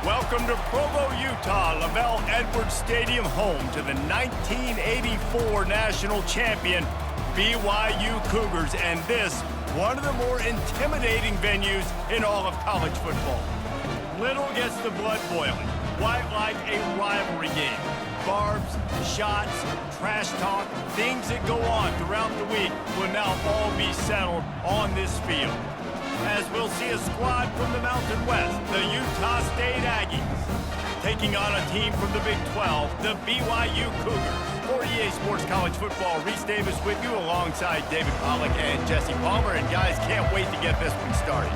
Welcome to Provo, Utah, Lavelle Edwards Stadium, home to the 1984 national champion BYU Cougars, and this, one of the more intimidating venues in all of college football. Little gets the blood boiling, quite like a rivalry game. Barbs, shots, trash talk, things that go on throughout the week will now all be settled on this field. As we'll see a squad from the Mountain West, the Utah State Aggies, taking on a team from the Big 12, the BYU Cougars. For EA Sports College Football, Reese Davis with you alongside David Pollack and Jesse Palmer. And guys, can't wait to get this one started.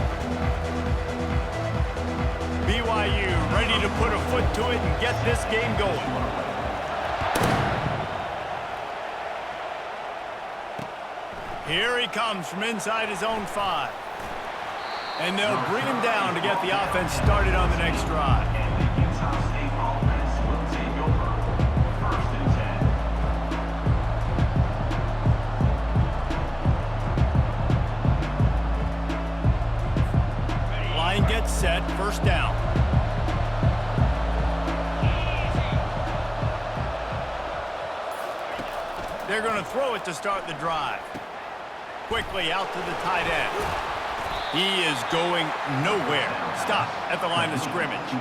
BYU ready to put a foot to it and get this game going. Here he comes from inside his own 5. And they'll bring him down to get the offense started on the next drive. Line gets set, first down. They're going to throw it to start the drive. Quickly out to the tight end. He is going nowhere. Stop at the line of scrimmage.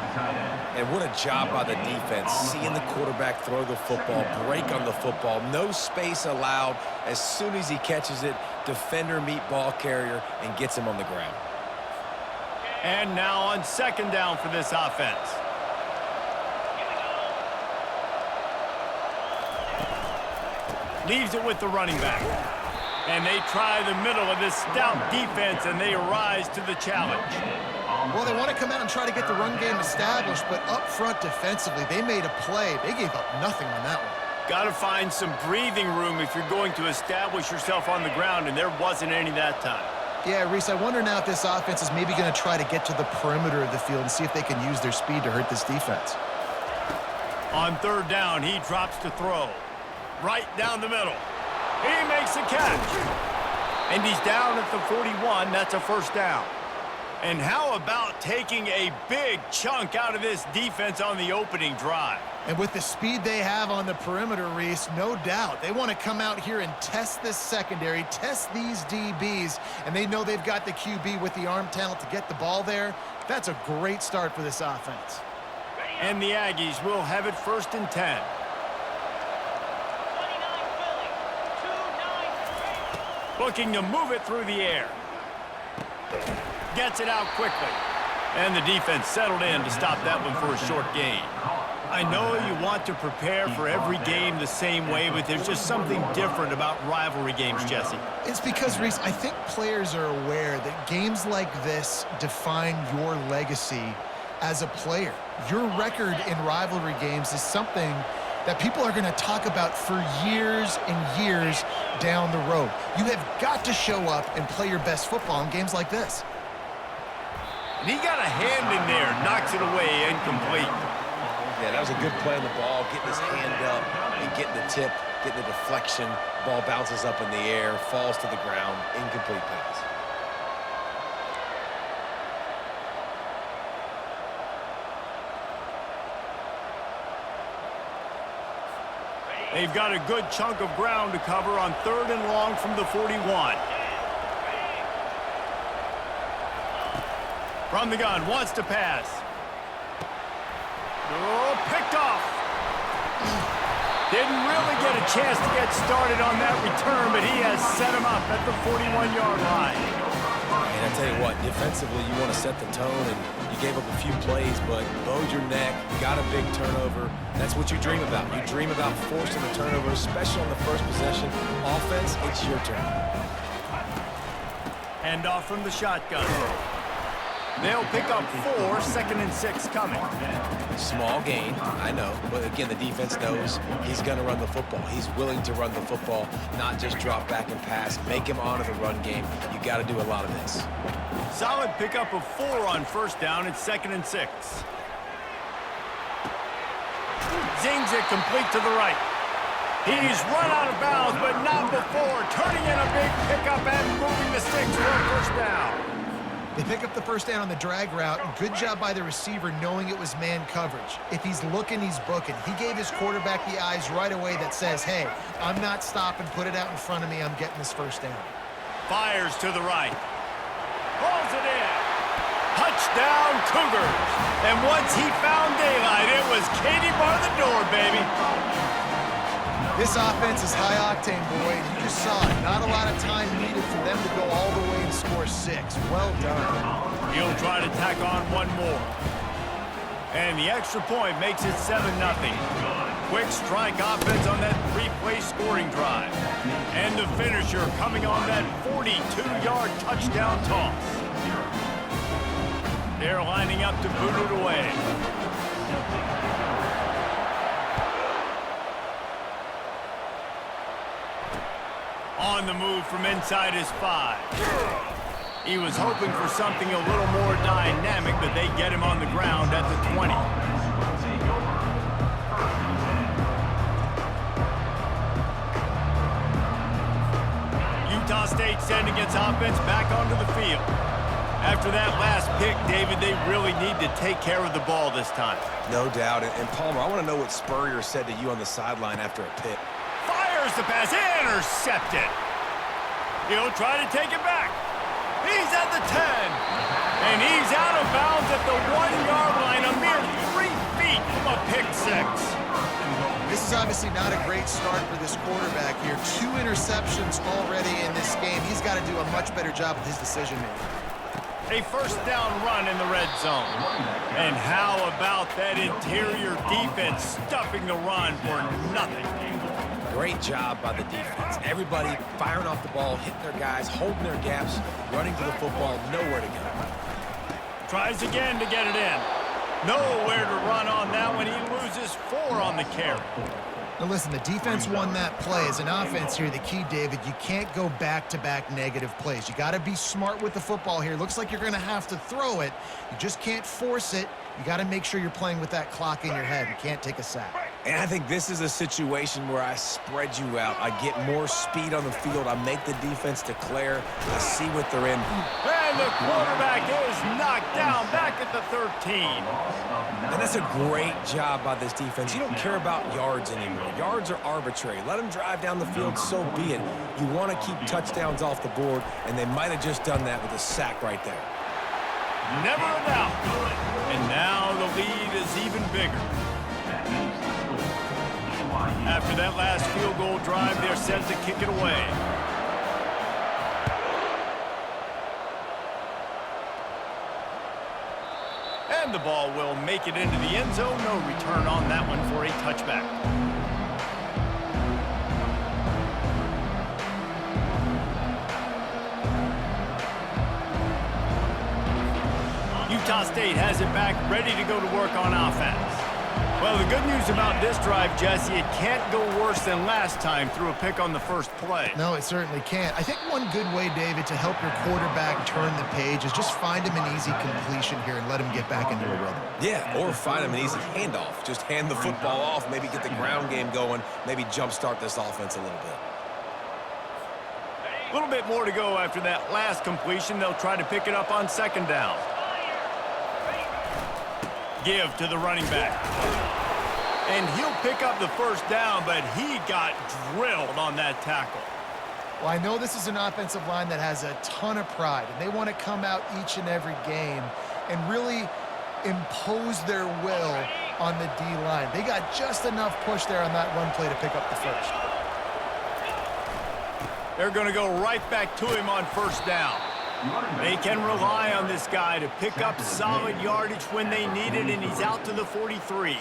And what a job by the defense, seeing the quarterback throw the football, break on the football, no space allowed. As soon as he catches it, defender meet ball carrier and gets him on the ground. And now on second down for this offense. Leaves it with the running back. And they try the middle of this stout defense, and they rise to the challenge. Well, they want to come out and try to get the run game established, but up front defensively, they made a play. They gave up nothing on that one. Got to find some breathing room if you're going to establish yourself on the ground, and there wasn't any that time. Yeah, Reese, I wonder now if this offense is maybe going to try to get to the perimeter of the field and see if they can use their speed to hurt this defense. On third down, he drops to throw. Right down the middle. He makes a catch. And he's down at the 41. That's a first down. And how about taking a big chunk out of this defense on the opening drive? And with the speed they have on the perimeter, Reese, no doubt, they want to come out here and test this secondary, test these DBs, and they know they've got the QB with the arm talent to get the ball there. That's a great start for this offense. And the Aggies will have it first and 10. Looking to move it through the air. Gets it out quickly. And the defense settled in to stop that one for a short gain. I know you want to prepare for every game the same way, but there's just something different about rivalry games, Jesse. It's because, Reese, I think players are aware that games like this define your legacy as a player. Your record in rivalry games is something that people are going to talk about for years and years down the road. You have got to show up and play your best football in games like this. And he got a hand in there, knocks it away, incomplete. Yeah, that was a good play on the ball, getting his hand up and getting the tip, getting the deflection. Ball bounces up in the air, falls to the ground, incomplete pass. They've got a good chunk of ground to cover on third and long from the 41. From the gun, wants to pass. Oh, picked off. Didn't really get a chance to get started on that return, but he has set him up at the 41-yard line. And I tell you what, defensively, you want to set the tone, and you gave up a few plays, but bowed your neck, got a big turnover. That's what you dream about. You dream about forcing the turnover, especially on the first possession. Offense, it's your turn. Hand off from the shotgun. They'll pick up 4, second and 6 coming. Small gain, I know, but again, the defense knows he's going to run the football. He's willing to run the football, not just drop back and pass, make him honor the run game. You got to do a lot of this. Solid pickup of 4 on first down. It's second and 6. Zings it complete to the right. He's run out of bounds, but not before turning in a big pickup and moving the sticks for a first down. They pick up the first down on the drag route. Good job by the receiver knowing it was man coverage. If he's looking, he's booking. He gave his quarterback the eyes right away that says, hey, I'm not stopping. Put it out in front of me. I'm getting this first down. Fires to the right. Pulls it in. Touchdown, Cougars. And once he found daylight, it was Katie bar the door, baby. This offense is high octane, boys. You just saw it. Not a lot of time needed for them to go all the way and score 6. Well done. He'll try to tack on one more. And the extra point makes it 7-0. Quick strike offense on that 3-play scoring drive. And the finisher coming on that 42-yard touchdown toss. They're lining up to boot it away. On the move from inside his 5. He was hoping for something a little more dynamic, but they get him on the ground at the 20. Utah State sending its offense back onto the field. After that last pick, David, they really need to take care of the ball this time. No doubt. And Palmer, I want to know what Spurrier said to you on the sideline after a pick. Fires the pass, intercepted. He'll try to take it back. He's at the 10. And he's out of bounds at the 1-yard line, a mere 3 feet from a pick 6. This is obviously not a great start for this quarterback here. 2 interceptions already in this game. He's got to do a much better job with his decision-making. A first down run in the red zone. And how about that interior defense stuffing the run for nothing? Great job by the defense. Everybody firing off the ball, hitting their guys, holding their gaps, running to the football, nowhere to go. Tries again to get it in. Nowhere to run on that one. He loses 4 on the carry. Now listen, the defense won that play. As an offense here, the key, David, you can't go back-to-back negative plays. You got to be smart with the football here. Looks like you're going to have to throw it. You just can't force it. You got to make sure you're playing with that clock in your head. You can't take a sack. And I think this is a situation where I spread you out. I get more speed on the field. I make the defense declare. I see what they're in. And the quarterback is knocked down back at the 13. And that's a great job by this defense. You don't care about yards anymore. Yards are arbitrary. Let them drive down the field, so be it. You want to keep touchdowns off the board, and they might have just done that with a sack right there. Never a doubt. And now the lead is even bigger. After that last field goal drive, they're set to kick it away. And the ball will make it into the end zone. No return on that one for a touchback. Utah State has it back, ready to go to work on offense. Well, the good news about this drive, Jesse, it can't go worse than last time through a pick on the first play. No, it certainly can't. I think one good way, David, to help your quarterback turn the page is just find him an easy completion here and let him get back into a rhythm. Yeah, or find him an easy handoff. Just hand the football off, maybe get the ground game going, maybe jumpstart this offense a little bit. A little bit more to go after that last completion. They'll try to pick it up on second down. Give to the running back. And he'll pick up the first down, but he got drilled on that tackle. Well, I know this is an offensive line that has a ton of pride, and they want to come out each and every game and really impose their will on the D-line. They got just enough push there on that run play to pick up the first. They're going to go right back to him on first down. They can rely on this guy to pick up solid yardage when they need it, and he's out to the 43.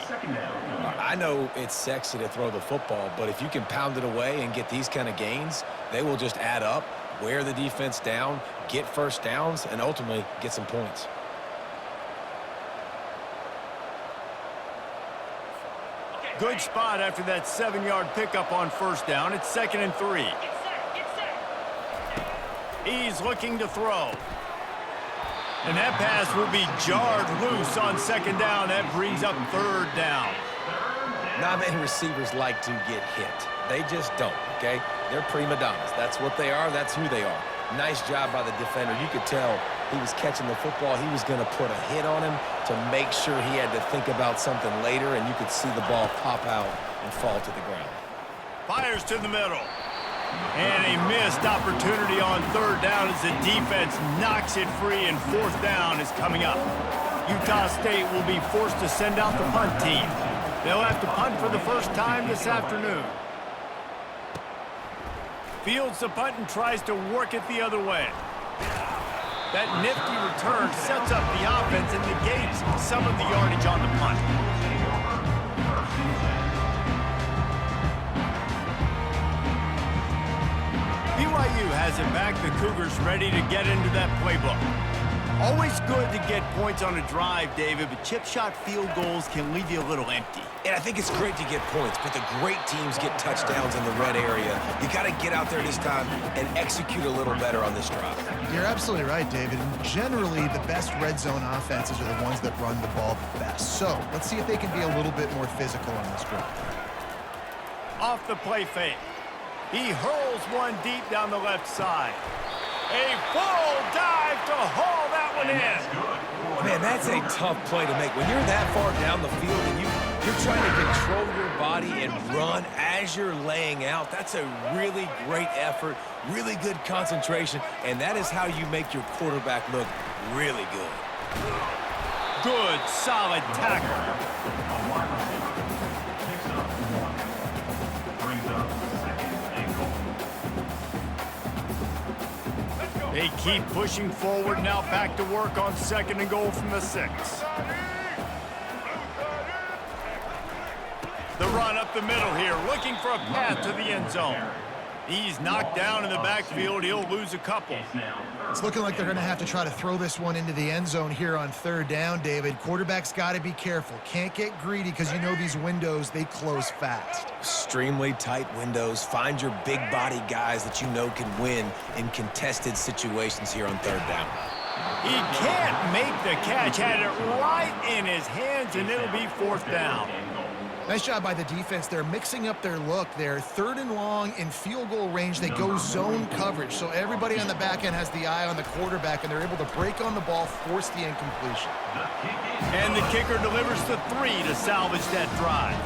I know it's sexy to throw the football, but if you can pound it away and get these kind of gains, they will just add up, wear the defense down, get first downs, and ultimately get some points. Good spot after that 7-yard pickup on first down. It's 2nd and 3. He's looking to throw. And that pass will be jarred loose on second down. That brings up third down. Not many receivers like to get hit. They just don't, okay? They're prima donnas. That's what they are. That's who they are. Nice job by the defender. You could tell he was catching the football, he was going to put a hit on him to make sure he had to think about something later, and you could see the ball pop out and fall to the ground. Fires to the middle. And a missed opportunity on third down as the defense knocks it free, and fourth down is coming up. Utah State will be forced to send out the punt team. They'll have to punt for the first time this afternoon. Fields the punt and tries to work it the other way. That nifty return sets up the offense and negates some of the yardage on the punt. BYU has it back. The Cougars ready to get into that playbook. Always good to get points on a drive, David, but chip shot field goals can leave you a little empty. And I think it's great to get points, but the great teams get touchdowns in the red area. You got to get out there this time and execute a little better on this drive. You're absolutely right, David. And generally, the best red zone offenses are the ones that run the ball the best. So let's see if they can be a little bit more physical on this drive. Off the play fake. He hurls one deep down the left side. A full dive to haul that one in. Man, that's a tough play to make. When you're that far down the field and you're trying to control your body and run as you're laying out, that's a really great effort, really good concentration, and that is how you make your quarterback look really good. Good, solid tackle. They keep pushing forward, now back to work on second and goal from the 6. The run up the middle here, looking for a path to the end zone. He's knocked down in the backfield. He'll lose a couple. It's looking like they're going to have to try to throw this one into the end zone here on third down, David. Quarterback's got to be careful. Can't get greedy because you know these windows, they close fast. Extremely tight windows. Find your big body guys that you know can win in contested situations here on third down. He can't make the catch. Had it right in his hands, and it'll be fourth down. Nice job by the defense. They're mixing up their look. They're third and long in field goal range. They go zone coverage. So everybody on the back end has the eye on the quarterback, and they're able to break on the ball, force the incompletion. And the kicker delivers the 3 to salvage that drive.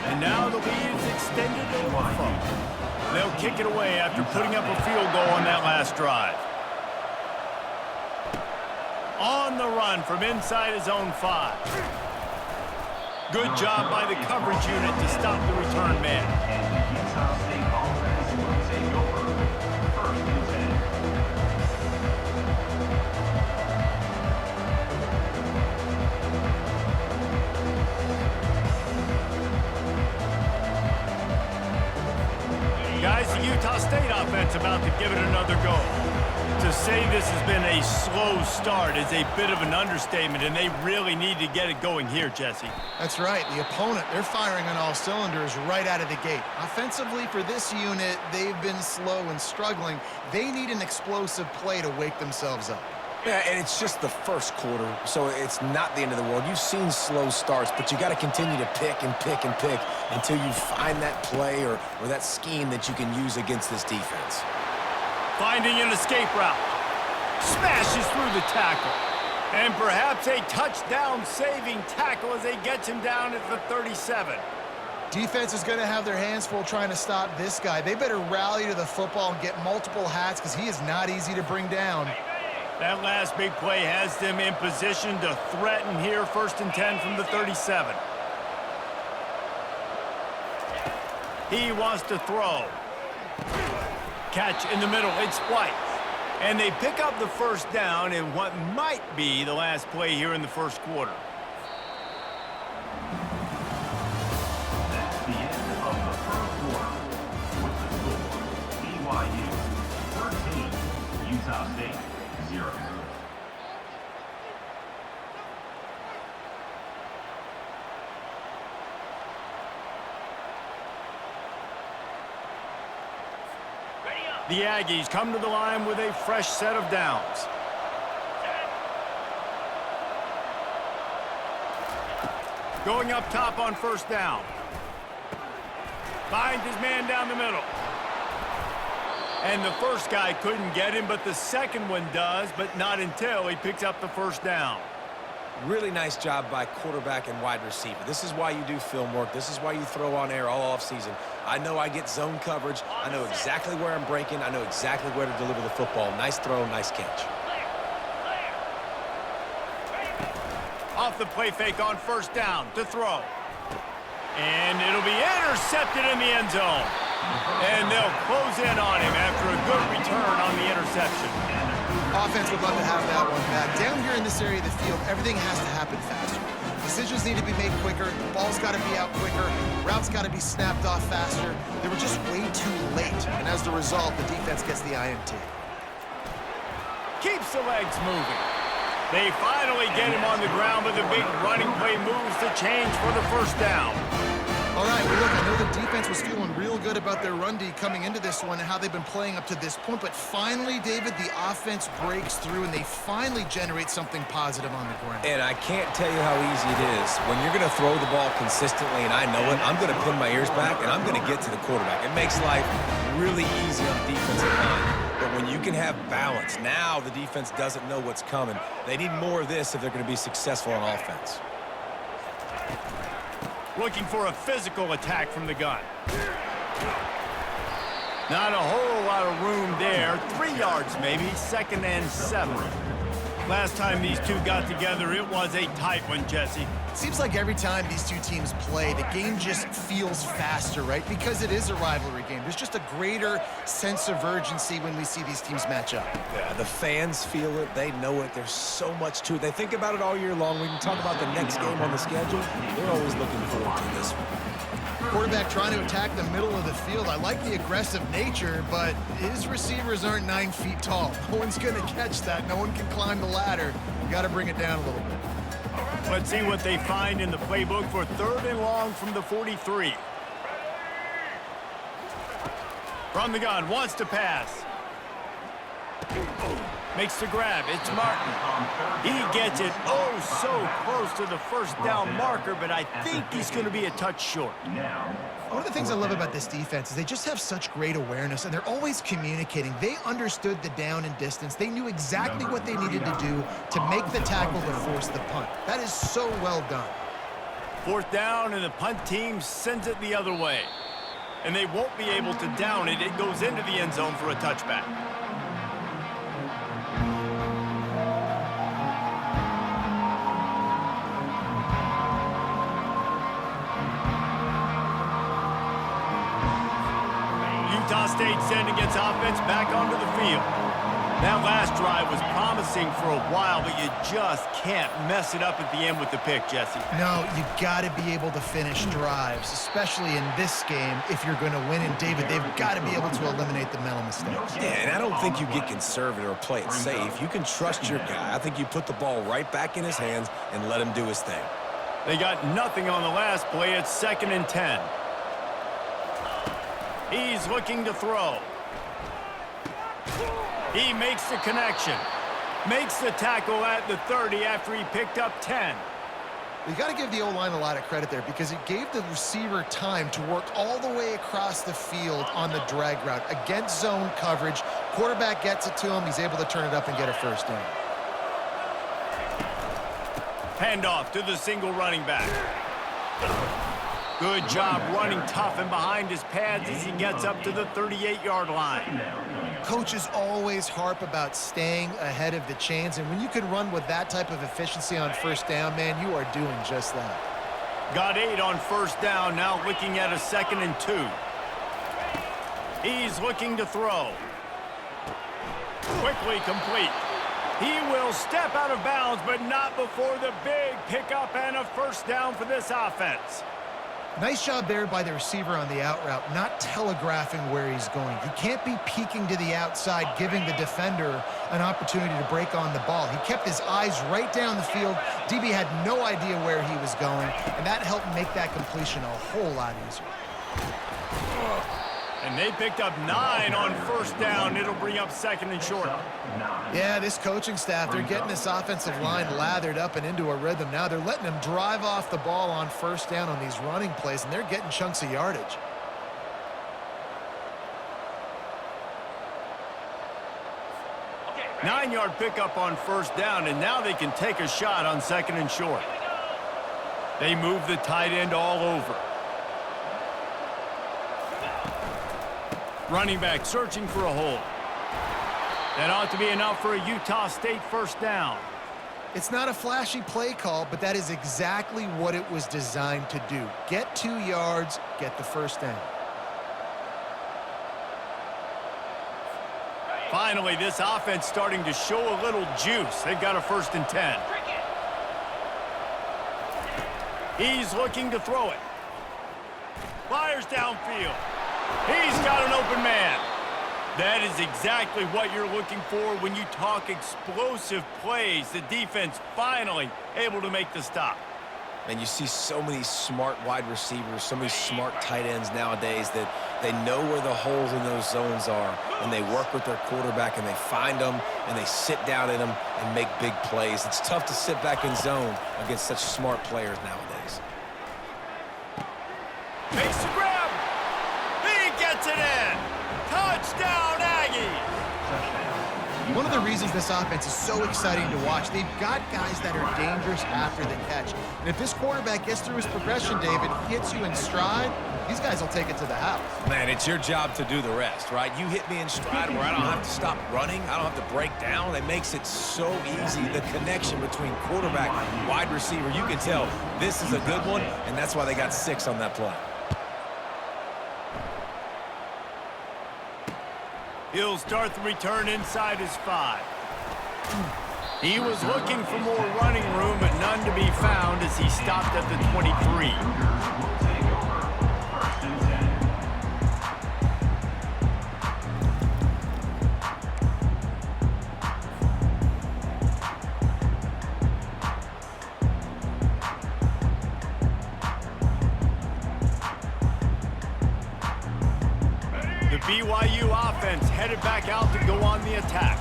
And now the lead is extended over 4. They'll kick it away after putting up a field goal on that last drive. On the run from inside his own 5. Good job by the coverage unit to stop the return man. Guys, the Utah State offense about to give it another go. To say this has been a slow start is a bit of an understatement, and they really need to get it going here, Jesse. That's right. The opponent, they're firing on all cylinders right out of the gate. Offensively, for this unit, they've been slow and struggling. They need an explosive play to wake themselves up. Yeah, and it's just the first quarter, so it's not the end of the world. You've seen slow starts, but you got to continue to pick and pick and pick until you find that play or that scheme that you can use against this defense. Finding an escape route. Smashes through the tackle. And perhaps a touchdown-saving tackle as they get him down at the 37. Defense is going to have their hands full trying to stop this guy. They better rally to the football and get multiple hats because he is not easy to bring down. That last big play has them in position to threaten here. 1st and 10 from the 37. He wants to throw. Catch in the middle, it's White. And they pick up the first down in what might be the last play here in the first quarter. That's the end of the first quarter. With the score, BYU 13, Utah State 0. The Aggies come to the line with a fresh set of downs. Going up top on first down. Finds his man down the middle. And the first guy couldn't get him, but the second one does, but not until he picks up the first down. Really nice job by quarterback and wide receiver. This is why you do film work. This is why you throw on air all offseason. I know I get zone coverage. I know exactly where I'm breaking. I know exactly where to deliver the football. Nice throw, nice catch. Off the play fake on first down to throw. And it'll be intercepted in the end zone. And they'll close in on him after a good return on the interception. Offense would love to have that one back. Down here in this area of the field, everything has to happen faster. Decisions need to be made quicker. The ball's got to be out quicker. Routes got to be snapped off faster. They were just way too late. And as the result, the defense gets the INT. Keeps the legs moving. They finally get him on the ground, but the big running play moves the change for the first down. All right, well, look, I know the defense was feeling real good about their run D coming into this one and how they've been playing up to this point, but finally, David, the offense breaks through and they finally generate something positive on the ground. And I can't tell you how easy it is. When you're going to throw the ball consistently, and I know it, I'm going to pin my ears back, and I'm going to get to the quarterback. It makes life really easy on the defensive line. But when you can have balance, now the defense doesn't know what's coming. They need more of this if they're going to be successful on offense. Looking for a physical attack from the gun. Not a whole lot of room there. 3 yards maybe, 2nd and 7. Last time these two got together, it was a tight one, Jesse. Seems like every time these two teams play, the game just feels faster, right? Because it is a rivalry game. There's just a greater sense of urgency when we see these teams match up. Yeah, the fans feel it. They know it. There's so much to it. They think about it all year long. We can talk about the next game on the schedule. They're always looking forward to this one. Quarterback trying to attack the middle of the field. I like the aggressive nature, but his receivers aren't 9 feet tall. No one's going to catch that. No one can climb the ladder. You got to bring it down a little bit. Let's see what they find in the playbook for 3rd and long from the 43. From the gun, wants to pass. Makes the grab. It's Martin. He gets it so close to the first down marker, but I think he's going to be a touch short. One of the things I love about this defense is they just have such great awareness, and they're always communicating. They understood the down and distance. They knew exactly what they needed to do to make the tackle to force the punt. That is so well done. 4th down, and the punt team sends it the other way. And they won't be able to down it. It goes into the end zone for a touchback. Utah State sending its offense back onto the field. That last drive was promising for a while, but you just can't mess it up at the end with the pick, Jesse. No, you got to be able to finish drives, especially in this game if you're going to win. And, David, they've got to be able to eliminate the mental mistakes. Yeah, and I don't think you get conservative or play it safe. You can trust your guy. I think you put the ball right back in his hands and let him do his thing. They got nothing on the last play. It's 2nd and 10. He's looking to throw. He makes the connection. Makes the tackle at the 30 after he picked up 10. You got to give the O-line a lot of credit there because it gave the receiver time to work all the way across the field on the drag route against zone coverage. Quarterback gets it to him. He's able to turn it up and get a first down. Handoff to the single running back. Good job running tough and behind his pads as he gets up to the 38-yard line. Coaches always harp about staying ahead of the chains, and when you can run with that type of efficiency on first down, man, you are doing just that. Got 8 on first down, now looking at a 2nd and 2. He's looking to throw. Quickly complete. He will step out of bounds, but not before the big pickup and a first down for this offense. Nice job there by the receiver on the out route, not telegraphing where he's going. He can't be peeking to the outside, giving the defender an opportunity to break on the ball. He kept his eyes right down the field. DB had no idea where he was going, and that helped make that completion a whole lot easier. And they picked up 9 on first down. It'll bring up 2nd and short. Yeah, this coaching staff, they're getting this offensive line lathered up and into a rhythm. Now they're letting them drive off the ball on first down on these running plays, and they're getting chunks of yardage. 9-yard pickup on first down, and now they can take a shot on 2nd and short. They move the tight end all over. Running back searching for a hole. That ought to be enough for a Utah State first down. It's not a flashy play call, but that is exactly what it was designed to do. Get 2 yards, get the first down. Finally, this offense starting to show a little juice. They've got a 1st and 10. He's looking to throw it. Fires downfield. He's got an open man. That is exactly what you're looking for when you talk explosive plays. The defense finally able to make the stop. And you see so many smart wide receivers, so many smart tight ends nowadays that they know where the holes in those zones are, and they work with their quarterback, and they find them, and they sit down in them and make big plays. It's tough to sit back in zone against such smart players nowadays. Makes the grab. He gets it in. Touchdown, Aggies. One of the reasons this offense is so exciting to watch, they've got guys that are dangerous after the catch. And if this quarterback gets through his progression, David, hits you in stride, these guys will take it to the house. Man, it's your job to do the rest, right? You hit me in stride where I don't have to stop running. I don't have to break down. It makes it so easy. The connection between quarterback, wide receiver, you can tell this is a good one, and that's why they got 6 on that play. He'll start the return inside his 5. He was looking for more running room, but none to be found as he stopped at the 23. The BYU offense headed back out to go on the attack.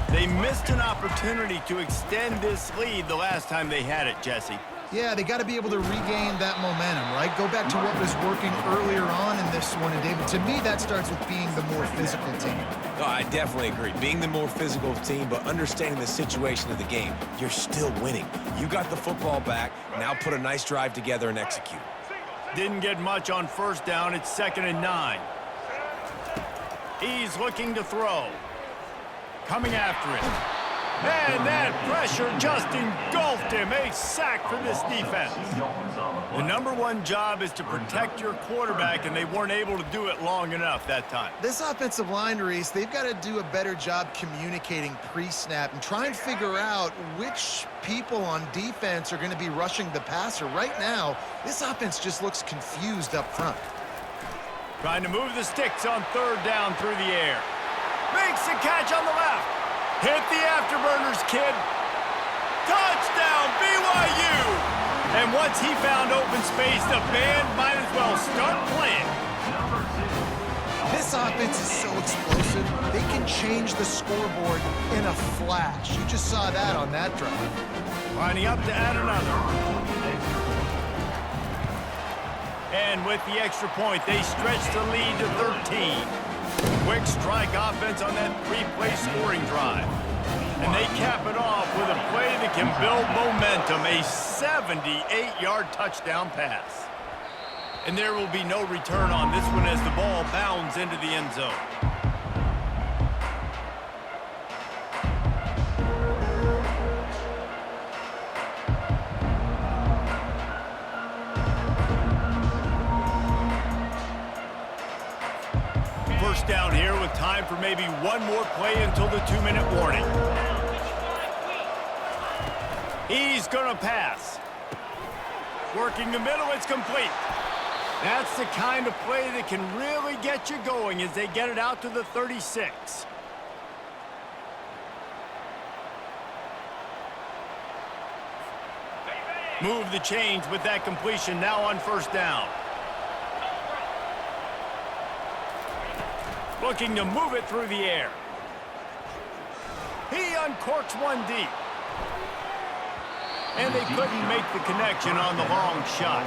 They missed an opportunity to extend this lead the last time they had it, Jesse. Yeah, they got to be able to regain that momentum, right? Go back to what was working earlier on in this one. And, David, to me, that starts with being the more physical team. No, I definitely agree. Being the more physical team, but understanding the situation of the game. You're still winning. You got the football back. Now put a nice drive together and execute. Didn't get much on first down. It's 2nd and 9. He's looking to throw. Coming after it. And that pressure just engulfed him. A sack for this defense. The #1 job is to protect your quarterback, and they weren't able to do it long enough that time. This offensive line, Reese, they've got to do a better job communicating pre-snap and try and figure out which people on defense are going to be rushing the passer. Right now, this offense just looks confused up front. Trying to move the sticks on 3rd down through the air. Makes the catch on the left. Hit the afterburners, kid. Touchdown, BYU! And once he found open space, the band might as well start playing. This offense is so explosive, they can change the scoreboard in a flash. You just saw that on that drive. Lining up to add another. And with the extra point, they stretch the lead to 13. Quick strike offense on that 3-play scoring drive. And they cap it off with a play that can build momentum, a 78-yard touchdown pass. And there will be no return on this one as the ball bounds into the end zone. First down here with time for maybe one more play until the 2-minute warning. He's going to pass. Working the middle, it's complete. That's the kind of play that can really get you going as they get it out to the 36. Move the chains with that completion now on first down. Looking to move it through the air. He uncorks one deep. And they couldn't make the connection on the long shot.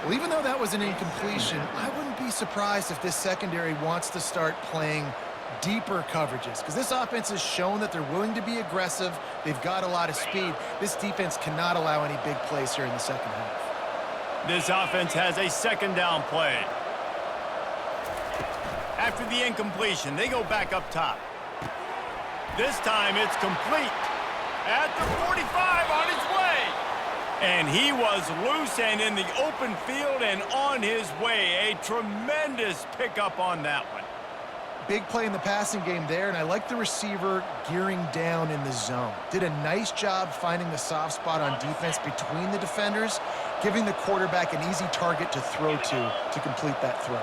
Well, even though that was an incompletion, I wouldn't be surprised if this secondary wants to start playing deeper coverages, because this offense has shown that they're willing to be aggressive. They've got a lot of speed. This defense cannot allow any big plays here in the second half. This offense has a second down play. After the incompletion, they go back up top. This time it's complete. At the 45 on his way. And he was loose and in the open field and on his way. A tremendous pickup on that one. Big play in the passing game there, and I like the receiver gearing down in the zone. Did a nice job finding the soft spot on defense between the defenders, giving the quarterback an easy target to throw to complete that throw.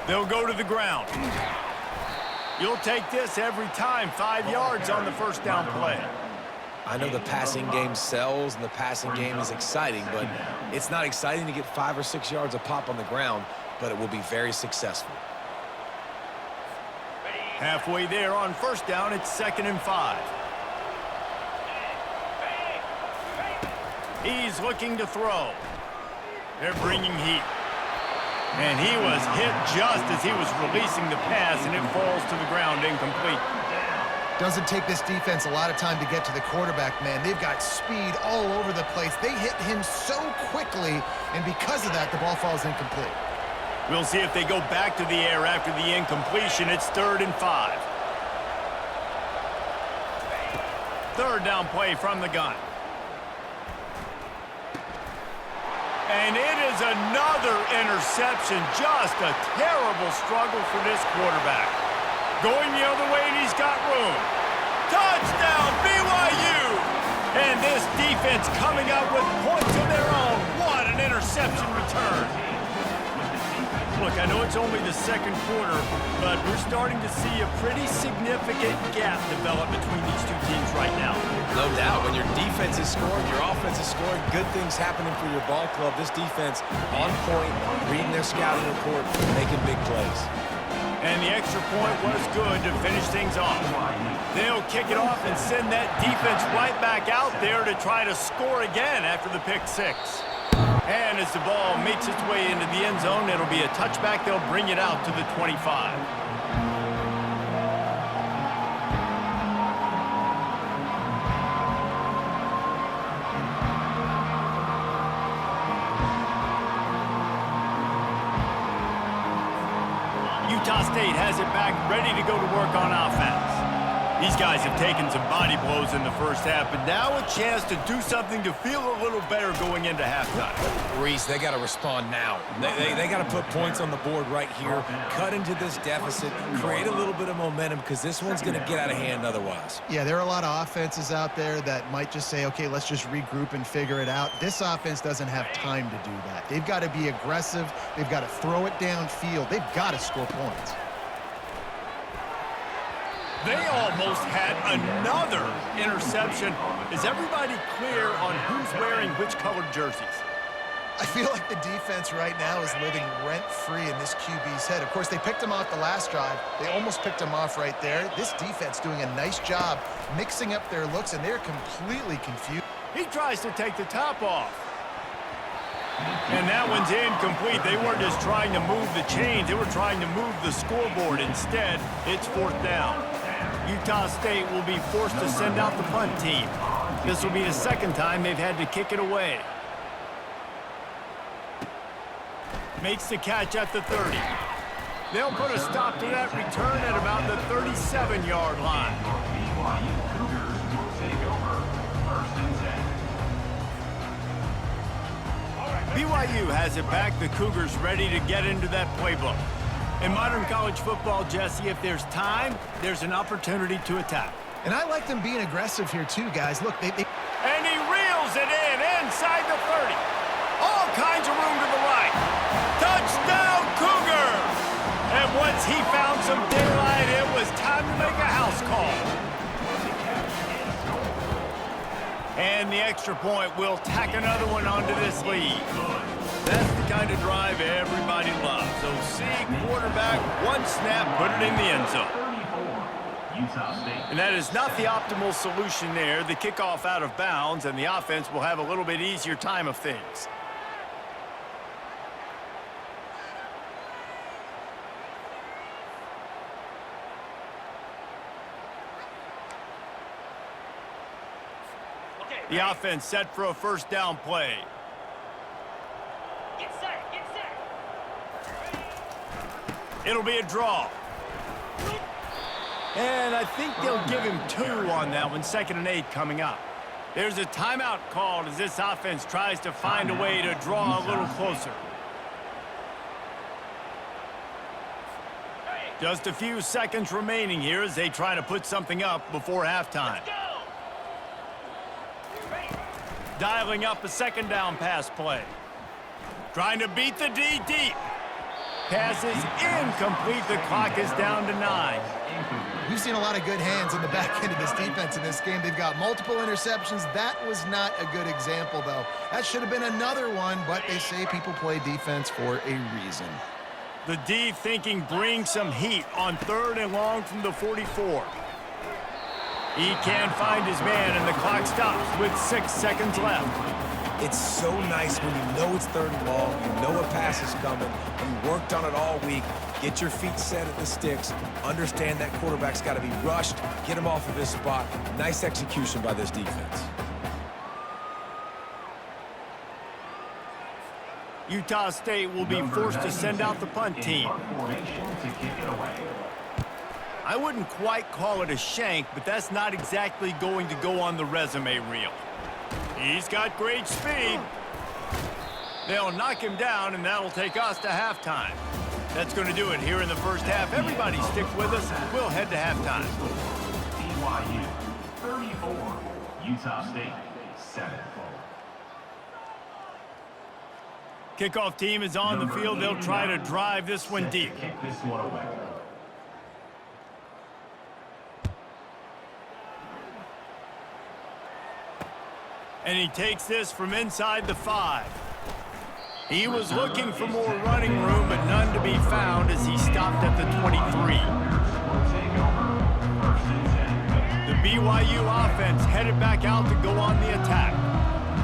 They'll go to the ground. You'll take this every time. 5 yards on the first down play. I know the passing game sells and the passing game is exciting, but it's not exciting to get 5 or 6 yards a pop on the ground, but it will be very successful. Halfway there on first down, it's 2nd and 5. He's looking to throw. They're bringing heat. And he was hit just as he was releasing the pass, and it falls to the ground incomplete. Doesn't take this defense a lot of time to get to the quarterback, man. They've got speed all over the place. They hit him so quickly, and because of that, the ball falls incomplete. We'll see if they go back to the air after the incompletion. It's 3rd and 5. Third down play from the gun. And it is another interception. Just a terrible struggle for this quarterback. Going the other way, and he's got room. Touchdown, BYU! And this defense coming up with points of their own. What an interception return. Look, I know it's only the second quarter, but we're starting to see a pretty significant gap develop between these two teams right now. No doubt. When your defense is scoring, your offense is scoring, good things happening for your ball club. This defense on point, reading their scouting report, making big plays. And the extra point was good to finish things off. They'll kick it off and send that defense right back out there to try to score again after the pick six. And as the ball makes its way into the end zone, it'll be a touchback. They'll bring it out to the 25. Utah State has it back, ready to go to work on offense. These guys have taken some body blows in the first half, but now a chance to do something to feel a little better going into halftime. Reese, they got to respond now. They got to put points on the board right here, cut into this deficit, create a little bit of momentum, because this one's going to get out of hand otherwise. Yeah, there are a lot of offenses out there that might just say, okay, let's just regroup and figure it out. This offense doesn't have time to do that. They've got to be aggressive. They've got to throw it downfield. They've got to score points. They almost had another interception. Is everybody clear on who's wearing which colored jerseys? I feel like the defense right now is living rent-free in this QB's head. Of course, they picked him off the last drive. They almost picked him off right there. This defense doing a nice job mixing up their looks, and they're completely confused. He tries to take the top off. And that one's incomplete. They weren't just trying to move the chains. They were trying to move the scoreboard. Instead, it's 4th down. Utah State will be forced to send out the punt team. This will be the second time they've had to kick it away. Makes the catch at the 30. They'll put a stop to that return at about the 37-yard line. BYU Cougars will take over 1st and 10. BYU has it back. The Cougars ready to get into that playbook. In modern college football, Jesse, if there's time, there's an opportunity to attack. And I like them being aggressive here too, guys. Look, And he reels it in inside the 30. All kinds of room to the right. Touchdown, Cougars! And once he found some daylight, it was time to make a house call. And the extra point will tack another one onto this lead. That's the kind of drive everybody loves. So see, quarterback, one snap, put it in the end zone. And that is not the optimal solution there. The kickoff out of bounds, and the offense will have a little bit easier time of things. The offense set for a first down play. Get set. It'll be a draw. And I think they'll give him 2 on that one, 2nd and 8 coming up. There's a timeout called as this offense tries to find a way to draw a little closer. Just a few seconds remaining here as they try to put something up before halftime. Dialing up a 2nd down pass play. Trying to beat the D deep. Pass is incomplete. The clock is down to 9. We've seen a lot of good hands in the back end of this defense in this game. They've got multiple interceptions. That was not a good example, though. That should have been another one, but they say people play defense for a reason. The D thinking bring some heat on 3rd and long from the 44. He can't find his man, and the clock stops with 6 seconds left. It's so nice when you know it's 3rd and long, you know a pass is coming, you worked on it all week, get your feet set at the sticks, understand that quarterback's got to be rushed, get him off of his spot. Nice execution by this defense. Utah State will be forced to send out the punt team. I wouldn't quite call it a shank, but that's not exactly going to go on the resume reel. He's got great speed. They'll knock him down, and that'll take us to halftime. That's going to do it here in the first half. Everybody stick with us. We'll head to halftime. BYU 34, Utah State 7. Kickoff team is on the field. They'll try to drive this one deep. Kick this one away. And he takes this from inside the 5. He was looking for more running room, but none to be found as he stopped at the 23. The BYU offense headed back out to go on the attack.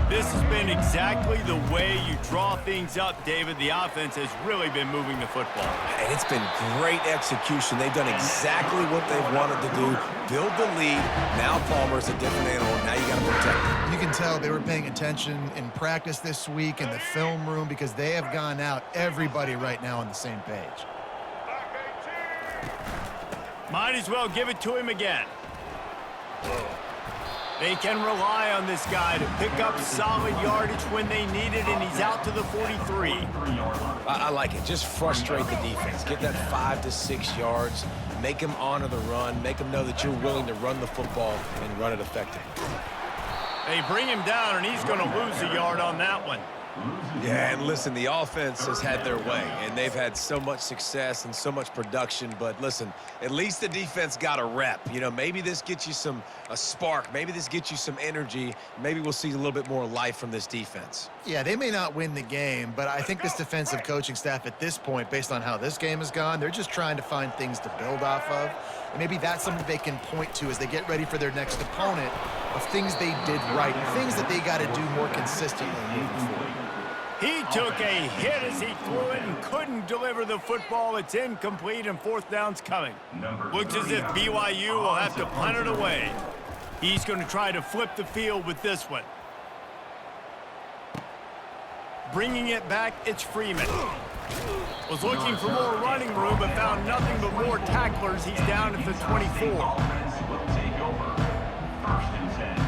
This has been exactly the way you draw things up, David. The offense has really been moving the football. And it's been great execution. They've done exactly what they've wanted to do. Build the lead. Now Palmer's a different animal. Now you got to protect him. You can tell they were paying attention in practice this week in the film room because they have gone out, everybody right now on the same page. Might as well give it to him again. They can rely on this guy to pick up solid yardage when they need it, and he's out to the 43. I like it. Just frustrate the defense. Get that 5 to 6 yards. Make them honor the run. Make them know that you're willing to run the football and run it effectively. They bring him down, and he's going to lose a yard on that one. Yeah, and listen, the offense has had their way, and they've had so much success and so much production. But listen, at least the defense got a rep. You know, maybe this gets you a spark. Maybe this gets you some energy. Maybe we'll see a little bit more life from this defense. Yeah, they may not win the game, but I think this defensive coaching staff at this point, based on how this game has gone, they're just trying to find things to build off of. And maybe that's something they can point to as they get ready for their next opponent of things they did right, things that they got to do more consistently moving forward. He took a hit as he threw it and couldn't deliver the football. It's incomplete, and 4th down's coming. Looks as if BYU will have to punt it away. He's going to try to flip the field with this one. Bringing it back, it's Freeman. Was looking for more running room, but found nothing but more tacklers. He's down at the 24. Offense will take over. 1st and 10.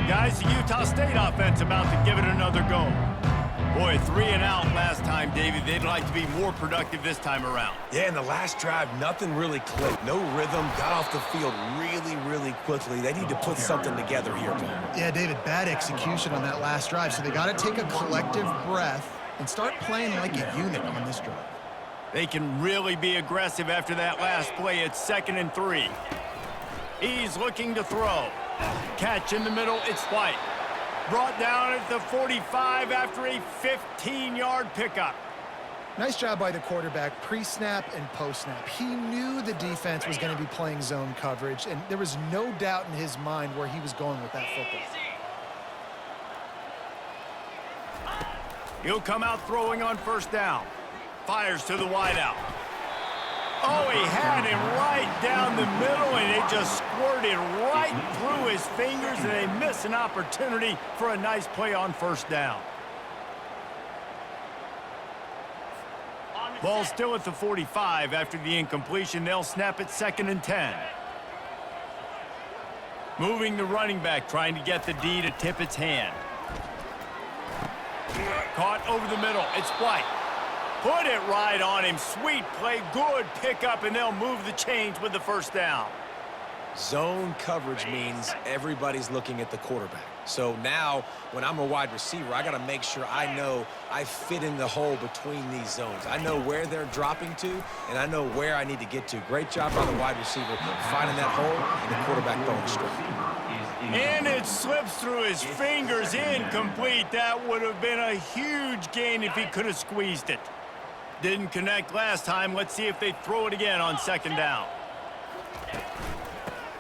Guys, the Utah State offense about to give it another go. Boy, 3 and out last time, Davey. They'd like to be more productive this time around. Yeah, in the last drive, nothing really clicked. No rhythm, got off the field really quickly. They need to put something together here, Paul. Yeah, David, bad execution on that last drive, so they got to take a collective breath and start playing like a unit on this drive. They can really be aggressive after that last play. It's 2nd and 3. He's looking to throw. Catch in the middle, it's White. Brought down at the 45 after a 15-yard pickup. Nice job by the quarterback, pre-snap and post-snap. He knew the defense was going to be playing zone coverage, and there was no doubt in his mind where he was going with that football. He'll come out throwing on 1st down. Fires to the wideout. Oh, he had him right down the middle, and it just squirted right through his fingers, and they miss an opportunity for a nice play on first down. Ball still at the 45 after the incompletion. They'll snap it 2nd and 10. Moving the running back, trying to get the D to tip its hand. Caught over the middle. It's White. Put it right on him. Sweet play. Good pickup, and they'll move the chains with the first down. Zone coverage means everybody's looking at the quarterback. So now, when I'm a wide receiver, I got to make sure I know I fit in the hole between these zones. I know where they're dropping to, and I know where I need to get to. Great job by the wide receiver finding that hole, and the quarterback throwing straight. And it slips through his fingers, incomplete. That would have been a huge gain if he could have squeezed it. Didn't connect last time. Let's see if they throw it again on 2nd down.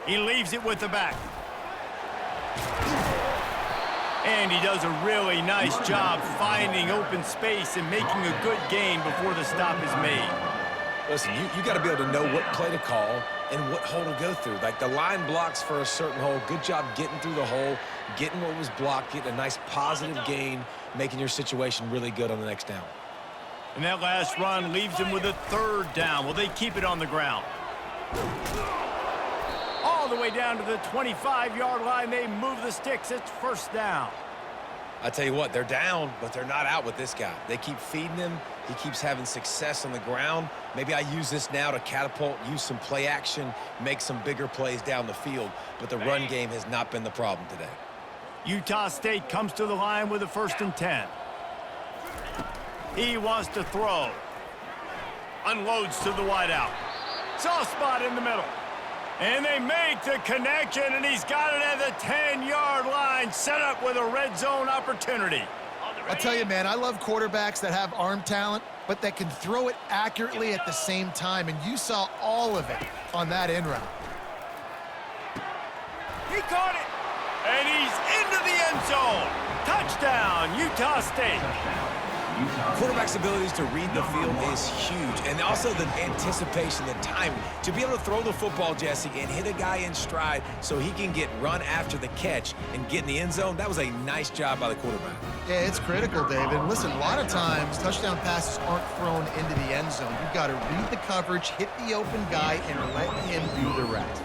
He leaves it with the back. And he does a really nice job finding open space and making a good gain before the stop is made. Listen, you got to be able to know what play to call and what hole to go through. Like the line blocks for a certain hole. Good job getting through the hole, getting what was blocked, getting a nice positive gain, making your situation really good on the next down. And that last run leaves him with a 3rd down. Will they keep it on the ground? All the way down to the 25-yard line. They move the sticks. It's 1st down. I tell you what, they're down, but they're not out with this guy. They keep feeding him. He keeps having success on the ground. Maybe I use this now to catapult, use some play action, make some bigger plays down the field, but the run game has not been the problem today. Utah State comes to the line with a 1st and 10. He wants to throw. Unloads to the wideout. Soft spot in the middle. And they make the connection, and he's got it at the 10-yard line, set up with a red zone opportunity. I'll tell you, man, I love quarterbacks that have arm talent, but that can throw it accurately at the same time, and you saw all of it on that in route. He caught it, and he's into the end zone. Touchdown, Utah State. Quarterback's abilities to read the field is huge, and also the anticipation, the timing. To be able to throw the football, Jesse, and hit a guy in stride so he can get run after the catch and get in the end zone, that was a nice job by the quarterback. Yeah, it's critical, David. Listen, a lot of times touchdown passes aren't thrown into the end zone. You've got to read the coverage, hit the open guy, and let him do the rest.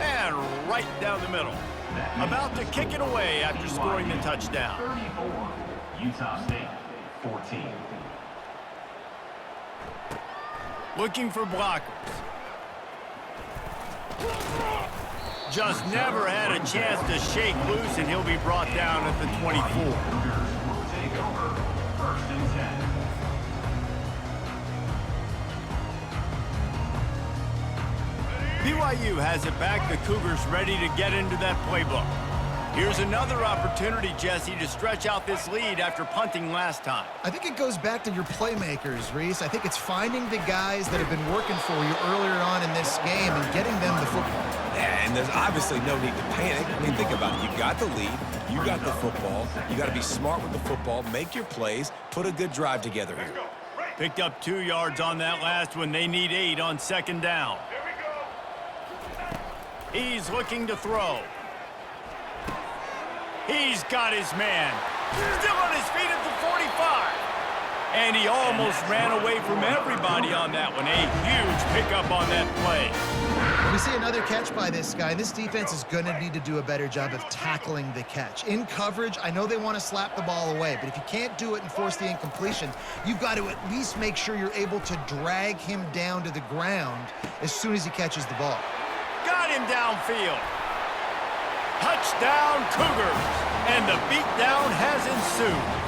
And right down the middle. About to kick it away after scoring the touchdown. 34, Utah State, 14. Looking for blockers. Just never had a chance to shake loose, and he'll be brought down at the 24. Take over, 1st and 10. BYU has it back. The Cougars ready to get into that playbook. Here's another opportunity, Jesse, to stretch out this lead after punting last time. I think it goes back to your playmakers, Reese. I think it's finding the guys that have been working for you earlier on in this game and getting them the football. Yeah, and there's obviously no need to panic. I mean, think about it. You got the lead. You got the football. You got to be smart with the football, make your plays, put a good drive together here. Picked up 2 yards on that last one. They need 8 on 2nd down. He's looking to throw. He's got his man. Still on his feet at the 45. And he almost ran away from everybody on that one. A huge pickup on that play. We see another catch by this guy. This defense is going to need to do a better job of tackling the catch. In coverage, I know they want to slap the ball away, but if you can't do it and force the incompletion, you've got to at least make sure you're able to drag him down to the ground as soon as he catches the ball. Got him downfield. Touchdown, Cougars. And the beatdown has ensued.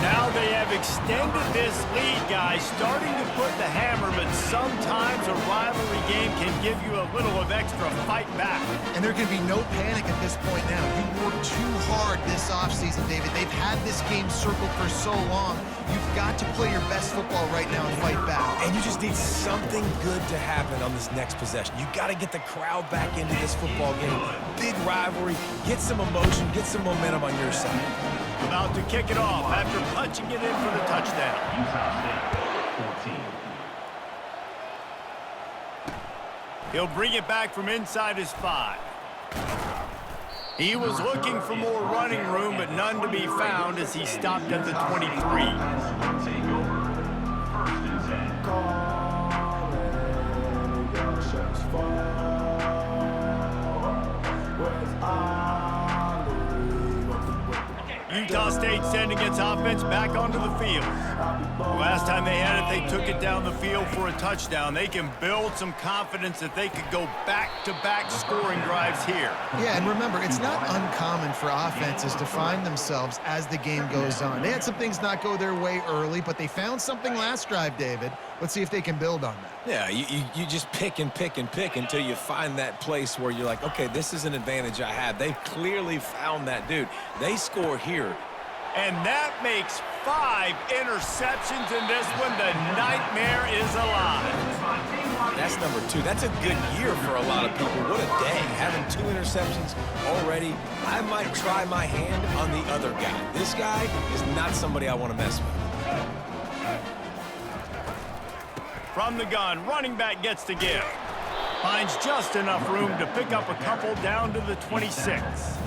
Now they have extended this lead, guys, starting to put the hammer, but sometimes a rivalry game can give you a little of extra fight back. And there can be no panic at this point now. You worked too hard this offseason, David. They've had this game circled for so long. You've got to play your best football right now and fight back. And you just need something good to happen on this next possession. You got to get the crowd back into this football game. Big rivalry. Get some emotion. Get some momentum on your side. About to kick it off after punching it in for the touchdown. Utah State, 14. He'll bring it back from inside his 5. He was looking for more running room, but none to be found as he stopped at the 23. Take over. First and 10. Utah State sending its offense back onto the field. The last time they had it, they took it down the field for a touchdown. They can build some confidence that they could go back-to-back scoring drives here. Yeah, and remember, it's not uncommon for offenses to find themselves as the game goes on. They had some things not go their way early, but they found something last drive, David. Let's see if they can build on that. Yeah, you just pick and pick and pick until you find that place where you're like, okay, this is an advantage I have. They clearly found that dude. They score here. And that makes 5 interceptions in this one. The nightmare is alive. That's number 2. That's a good year for a lot of people. What a day. Having 2 interceptions already. I might try my hand on the other guy. This guy is not somebody I want to mess with. From the gun, running back gets to give. Finds just enough room to pick up a couple down to the 26.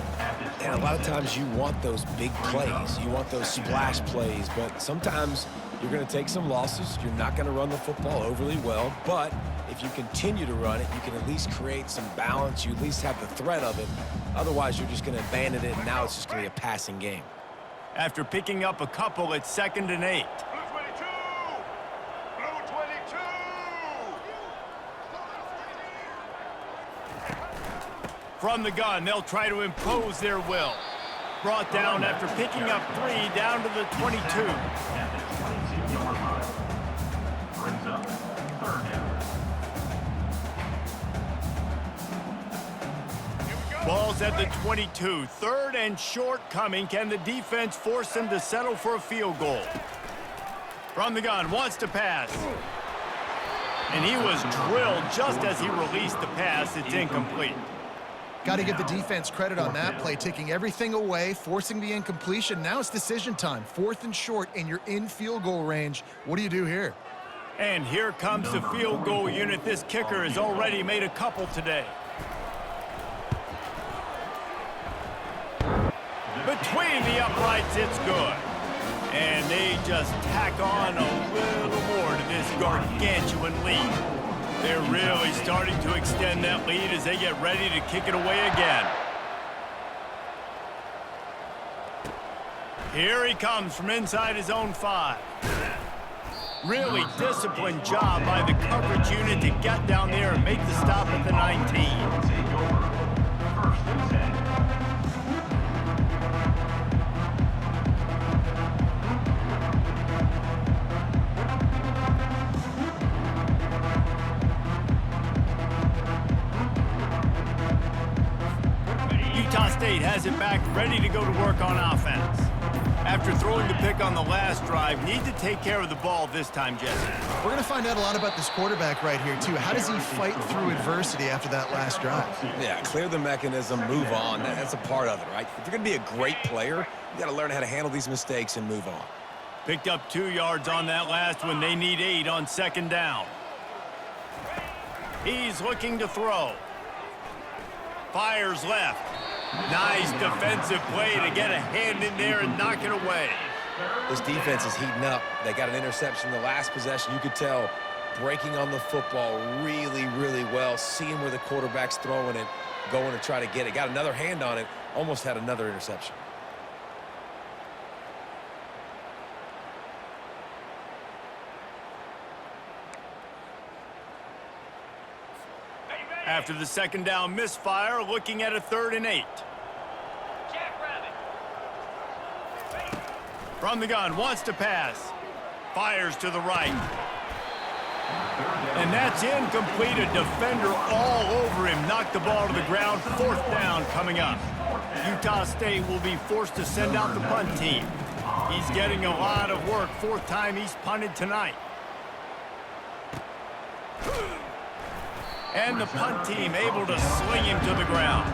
And a lot of times you want those big plays. You want those splash plays. But sometimes you're going to take some losses. You're not going to run the football overly well. But if you continue to run it, you can at least create some balance. You at least have the threat of it. Otherwise, you're just going to abandon it, and now it's just going to be a passing game. After picking up a couple, it's 2nd and 8. From the gun, they'll try to impose their will. Brought down after picking up 3 down to the 22. At the 22-yard line. Brings up 3rd down. Ball's at the 22. 3rd and short coming. Can the defense force them to settle for a field goal? From the gun, wants to pass. And he was drilled just as he released the pass. It's incomplete. Got to give the defense credit on that play, taking everything away, forcing the incompletion. Now it's decision time. 4th and short, and you're in field goal range. What do you do here? And here comes the field goal unit. This kicker has already made a couple today. Between the uprights, it's good. And they just tack on a little more to this gargantuan lead. They're really starting to extend that lead as they get ready to kick it away again. Here he comes from inside his own 5. Really disciplined job by the coverage unit to get down there and make the stop at the 19. Take over. 1st and 10. Utah State has it back, ready to go to work on offense. After throwing the pick on the last drive, need to take care of the ball this time, Jesse. We're going to find out a lot about this quarterback right here, too. How does he fight through adversity after that last drive? Yeah, clear the mechanism, move on. That's a part of it, right? If you're going to be a great player, you got to learn how to handle these mistakes and move on. Picked up 2 yards on that last one. They need 8 on 2nd down. He's looking to throw. Fires left. Nice defensive play to get a hand in there and knock it away. This defense is heating up. They got an interception in the last possession. You could tell breaking on the football really, really well, seeing where the quarterback's throwing it, going to try to get it. Got another hand on it, almost had another interception. After the 2nd down misfire, looking at a 3rd and 8. From the gun, wants to pass. Fires to the right. And that's incomplete. A defender all over him. Knocked the ball to the ground. 4th down coming up. Utah State will be forced to send out the punt team. He's getting a lot of work. 4th time he's punted tonight. And the punt team able to sling him to the ground.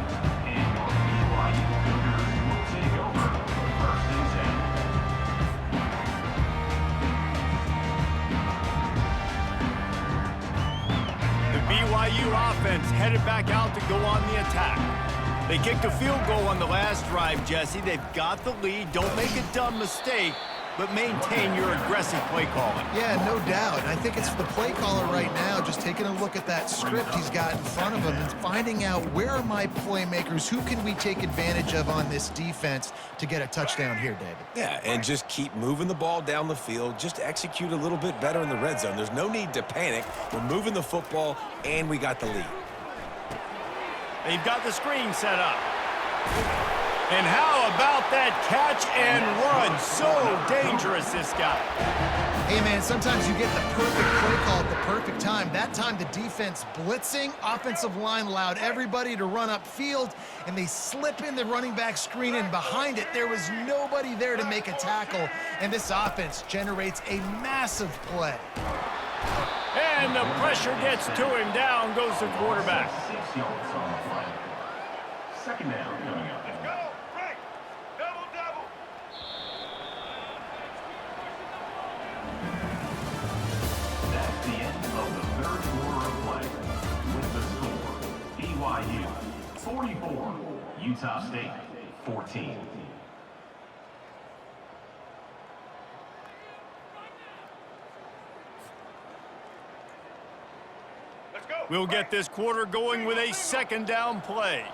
BYU offense headed back out to go on the attack. They kicked a field goal on the last drive, Jesse. They've got the lead. Don't make a dumb mistake, but maintain your aggressive play calling. Yeah, no doubt. And I think it's the play caller right now just taking a look at that script he's got in front of him and finding out where are my playmakers, who can we take advantage of on this defense to get a touchdown here, David. Yeah, and just keep moving the ball down the field. Just execute a little bit better in the red zone. There's no need to panic. We're moving the football, and we got the lead. They've got the screen set up. And how about that catch and run? So dangerous, this guy. Hey, man, sometimes you get the perfect play call at the perfect time. That time the defense blitzing, offensive line allowed everybody to run upfield, and they slip in the running back screen, and behind it there was nobody there to make a tackle, and this offense generates a massive play. And the pressure gets to him. Down goes the quarterback. 6 yards on the play. Second down coming up. Let's go. Break. Double, double. That's the end of the third quarter of play. With the score, BYU 44, Utah State 14. We'll get this quarter going with a second down play.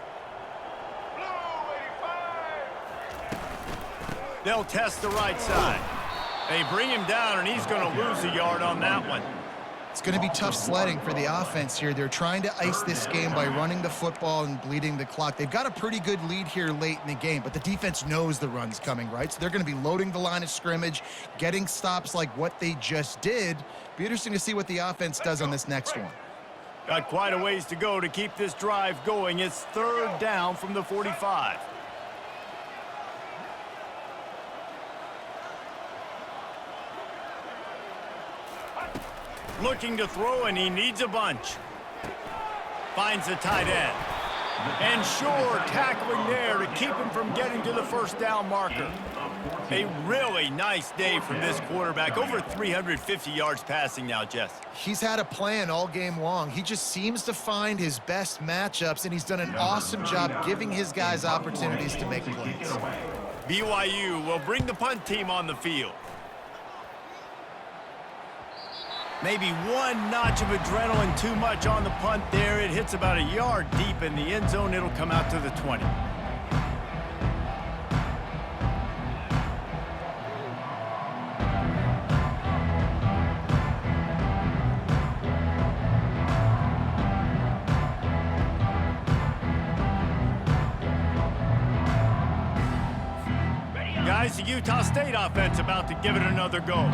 They'll test the right side. They bring him down, and he's going to lose a yard on that one. It's going to be tough sledding for the offense here. They're trying to ice this game by running the football and bleeding the clock. They've got a pretty good lead here late in the game, but the defense knows the run's coming, right? So they're going to be loading the line of scrimmage, getting stops like what they just did. Be interesting to see what the offense does on this next one. Got quite a ways to go to keep this drive going. It's third down from the 45. Looking to throw, and he needs a bunch. Finds the tight end. And sure, tackling there to keep him from getting to the first down marker. A really nice day from this quarterback. Over 350 yards passing now, Jess. He's had a plan all game long. He just seems to find his best matchups, and he's done an awesome job giving his guys opportunities to make plays. BYU will bring the punt team on the field. Maybe one notch of adrenaline too much on the punt there. It hits about a yard deep in the end zone. It'll come out to the 20. Guys, the Utah State offense about to give it another go.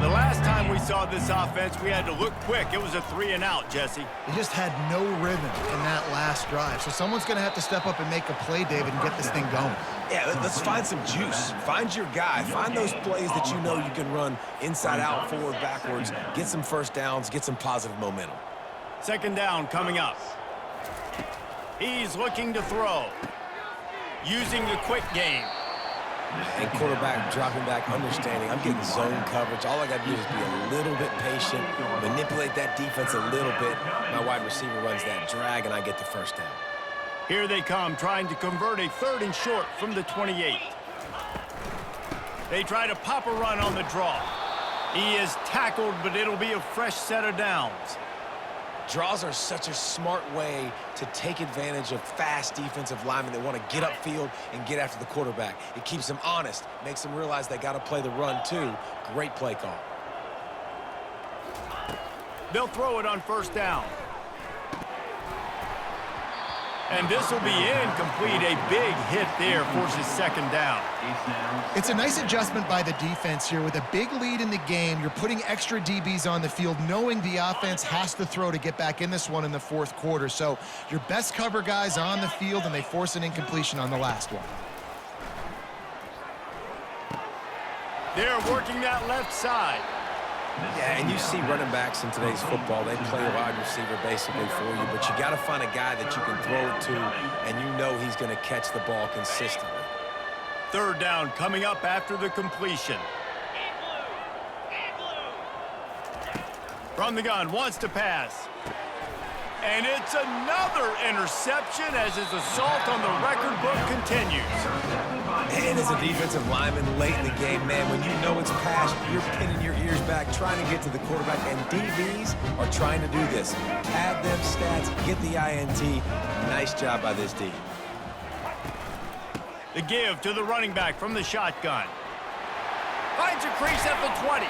The last time we saw this offense, we had to look quick. It was a 3-and-out, Jesse. They just had no rhythm in that last drive. So someone's going to have to step up and make a play, David, and get this thing going. Yeah, let's find some juice. Find your guy. Find those plays that you know you can run inside out, forward, backwards. Get some first downs. Get some positive momentum. Second down coming up. He's looking to throw. Using the quick game. And quarterback dropping back, understanding I'm getting zone coverage. All I got to do is be a little bit patient, manipulate that defense a little bit. My wide receiver runs that drag, and I get the first down. Here they come, trying to convert a 3rd and short from the 28. They try to pop a run on the draw. He is tackled, but it'll be a fresh set of downs. Draws are such a smart way to take advantage of fast defensive linemen that want to get upfield and get after the quarterback. It keeps them honest, makes them realize they got to play the run too. Great play call. They'll throw it on first down. And this will be incomplete. A big hit there forces second down. It's a nice adjustment by the defense here. With a big lead in the game, you're putting extra DBs on the field, knowing the offense has to throw to get back in this one in the fourth quarter. So your best cover guys on the field, and they force an incompletion on the last one. They're working that left side. Yeah, and you see running backs in today's football, they play a wide receiver basically for you, but you got to find a guy that you can throw it to, and you know he's going to catch the ball consistently. Third down coming up after the completion. From the gun, wants to pass. And it's another interception as his assault on the record book continues. And as a defensive lineman late in the game, man, when you know it's past, you're pinning your ears back, trying to get to the quarterback, and DBs are trying to do this. Add them stats, get the INT. Nice job by this D. The give to the running back from the shotgun. Finds a crease at the 20.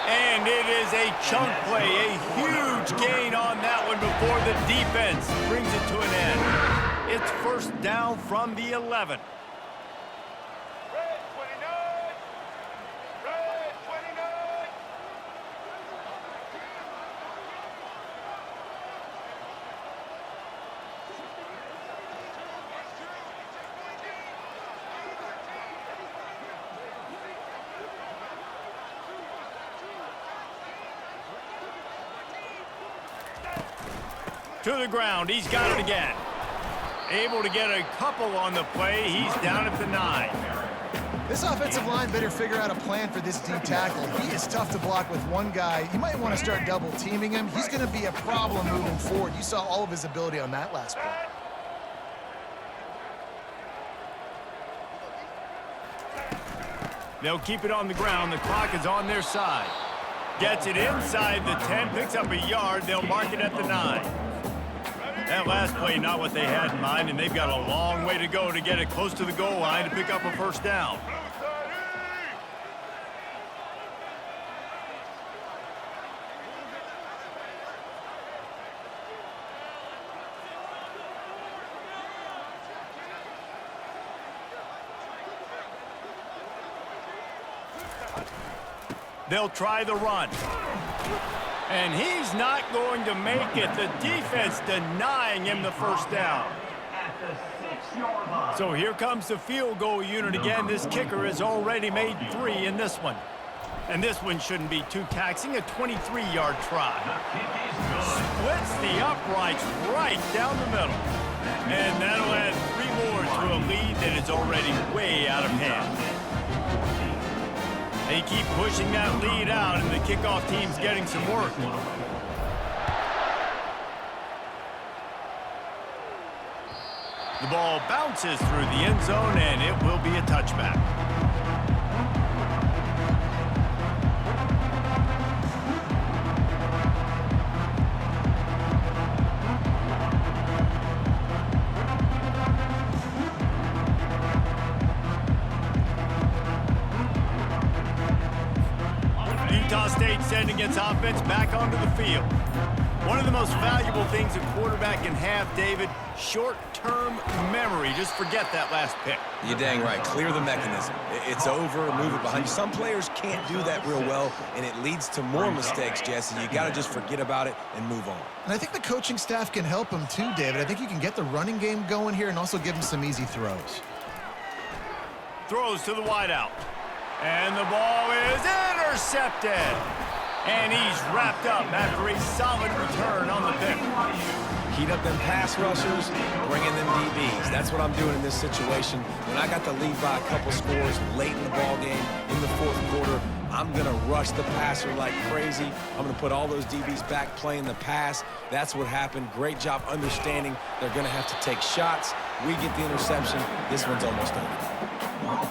And it is a chunk play, a huge gain on that one before the defense brings it to an end. It's first down from the 11. To the ground, he's got it again. Able to get a couple on the play, he's down at the 9. This offensive line better figure out a plan for this D tackle. He is tough to block with one guy. You might want to start double teaming him. He's going to be a problem moving forward. You saw all of his ability on that last play. They'll keep it on the ground. The clock is on their side. Gets it inside the 10, picks up a yard. They'll mark it at the 9. That last play, not what they had in mind, and they've got a long way to go to get it close to the goal line to pick up a first down. They'll try the run. And he's not going to make it. The defense denying him the first down. So here comes the field goal unit again. This kicker has already made 3 in this one. And this one shouldn't be too taxing, a 23-yard try. Splits the uprights right down the middle. And that'll add 3 more to a lead that is already way out of hand. They keep pushing that lead out, and the kickoff team's getting some work. The ball bounces through the end zone, and it will be a touchback. Utah State sending its offense back onto the field. One of the most valuable things a quarterback can have, David, short-term memory. Just forget that last pick. You're dang right. Clear the mechanism. It's over, move it behind you. Some players can't do that real well, and it leads to more mistakes, Jesse. You got to just forget about it and move on. And I think the coaching staff can help him too, David. I think you can get the running game going here and also give him some easy throws. Throws to the wideout. And the ball is intercepted. And he's wrapped up after a solid return on the pick. Heat up them pass rushers, bring in them DBs. That's what I'm doing in this situation. When I got the lead by a couple scores late in the ball game, in the fourth quarter, I'm going to rush the passer like crazy. I'm going to put all those DBs back playing the pass. That's what happened. Great job understanding they're going to have to take shots. We get the interception. This one's almost over.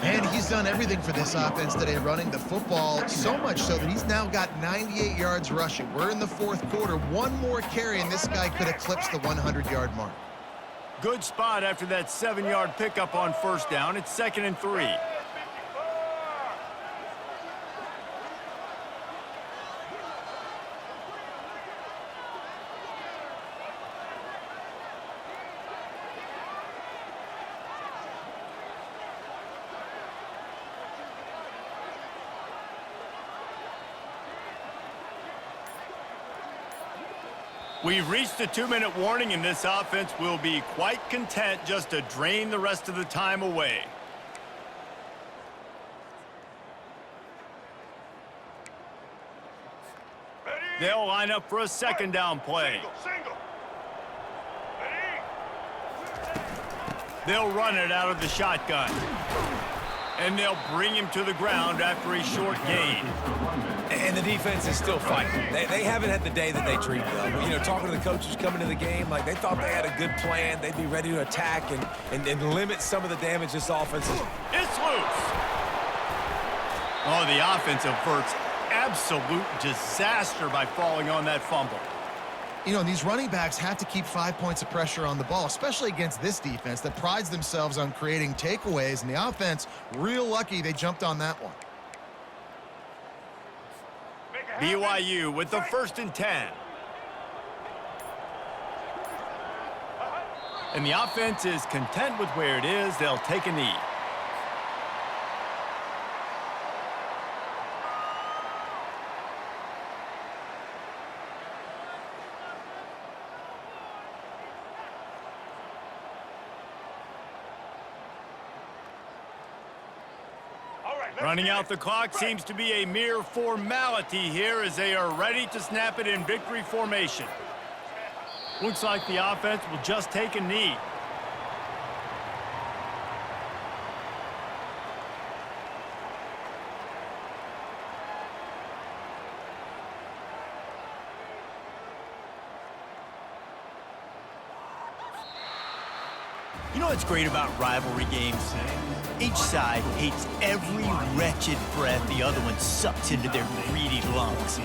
And he's done everything for this offense today, running the football, so much so that he's now got 98 yards rushing. We're in the fourth quarter. One more carry, and this guy could eclipse the 100-yard mark. Good spot after that 7-yard pickup on first down. It's 2nd and 3. We've reached the 2-minute warning, and this offense will be quite content just to drain the rest of the time away. They'll line up for a 2nd down play. They'll run it out of the shotgun. And they'll bring him to the ground after a short gain. And the defense is still fighting. They haven't had the day that they dreamed of. You know, talking to the coaches coming to the game, like they thought they had a good plan. They'd be ready to attack and limit some of the damage this offense is. It's loose. Oh, the offense averts absolute disaster by falling on that fumble. You know, these running backs have to keep 5 points of pressure on the ball, especially against this defense that prides themselves on creating takeaways. And the offense, real lucky they jumped on that one. BYU with the 1st and 10. And the offense is content with where it is. They'll take a knee. Running out the clock seems to be a mere formality here as they are ready to snap it in victory formation. Looks like the offense will just take a knee. You know what's great about rivalry games? Each side hates every wretched breath the other one sucks into their greedy lungs.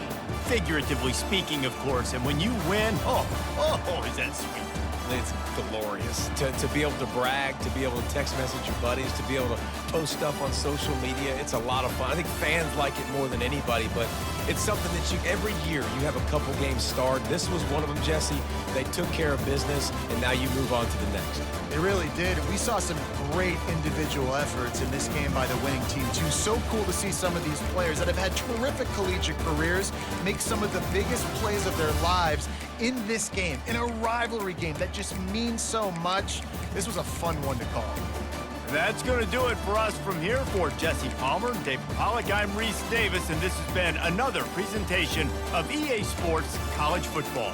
Figuratively speaking, of course, and when you win, oh, is that sweet. It's glorious to be able to brag, to be able to text message your buddies, to be able to post stuff on social media. It's a lot of fun. I think fans like it more than anybody, but it's something that every year you have a couple games starred. This was one of them, Jesse. They took care of business, and now you move on to the next. They really did. We saw some great individual efforts in this game by the winning team, too. So cool to see some of these players that have had terrific collegiate careers make some of the biggest plays of their lives in this game, in a rivalry game that just means so much. This was a fun one to call. That's going to do it for us from here. For Jesse Palmer, David Pollack, I'm Reese Davis, and this has been another presentation of EA Sports College Football.